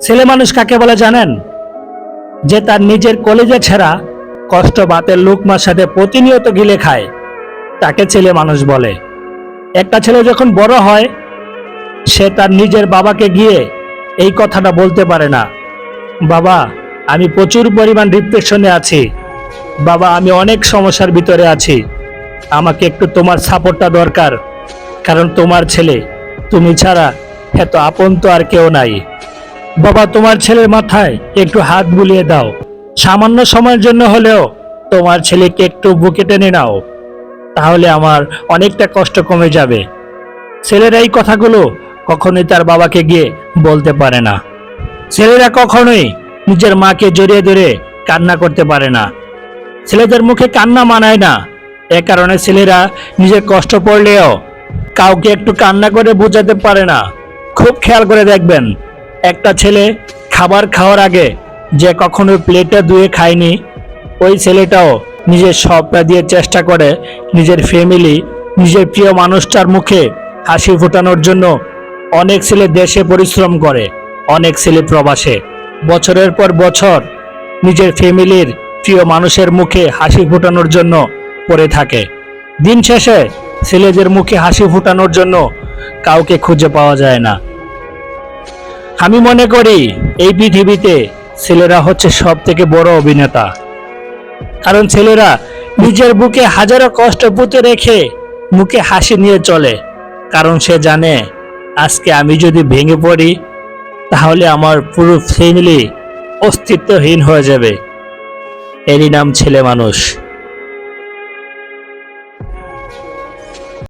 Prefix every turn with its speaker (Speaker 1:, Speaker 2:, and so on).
Speaker 1: ছেলে মানুষ কাকে বলে জানেন? যে তার নিজের কলেজে ছেঁড়া কষ্ট ভাতের লোকমার সাথে প্রতিনিয়ত গিলে খায়, তাকে ছেলে মানুষ বলে। একটা ছেলে যখন বড় হয়, সে তার নিজের বাবাকে গিয়ে এই কথাটা বলতে পারে না, বাবা আমি প্রচুর পরিমাণ ডিপ্রেশনে আছি, বাবা আমি অনেক সমস্যার ভিতরে আছি, আমাকে একটু তোমার সাপোর্টটা দরকার, কারণ তোমার ছেলে, তুমি ছাড়া এত আপন তো আর কেউ নাই। বাবা তোমার ছেলের মাথায় একটু হাত বুলিয়ে দাও, সামান্য সময়ের জন্য হলেও তোমার ছেলেকে একটু বুকে টেনে নাও, তাহলে আমার অনেকটা কষ্ট কমে যাবে। ছেলেরা এই কথাগুলো কখনোই তার বাবাকে গিয়ে বলতে পারে না। ছেলেরা কখনোই নিজের মাকে জড়িয়ে ধরে কান্না করতে পারে না। ছেলেদের মুখে কান্না মানায় না, এ কারণে ছেলেরা নিজের কষ্ট পড়লেও কাউকে একটু কান্না করে বোঝাতে পারে না। খুব খেয়াল করে দেখবেন, একটা ছেলে খাবার খাওয়ার আগে যে কখনো প্লেটটা ধুয়ে খায়নি, ওই ছেলেটাও নিজের সবটা দিয়ে চেষ্টা করে নিজের ফ্যামিলি, নিজের প্রিয় মানুষটার মুখে হাসি ফোটানোর জন্য। অনেক ছেলে দেশে পরিশ্রম করে, অনেক ছেলে প্রবাসে বছরের পর বছর নিজের ফ্যামিলির প্রিয় মানুষের মুখে হাসি ফোটানোর জন্য পড়ে থাকে। দিন শেষে ছেলেদের মুখে হাসি ফোটানোর জন্য কাউকে খুঁজে পাওয়া যায় না। আমি মনে করি এই পৃথিবীতে ছেলেরা হচ্ছে সব থেকে বড় অভিনেতা, কারণ ছেলেরা নিজের বুকে হাজারো কষ্ট পুঁতে রেখে মুখে হাসি নিয়ে চলে, কারণ সে জানে আজকে আমি যদি ভেঙে পড়ি তাহলে আমার পুরো ফ্যামিলি অস্তিত্বহীন হয়ে যাবে। এরই নাম ছেলে মানুষ।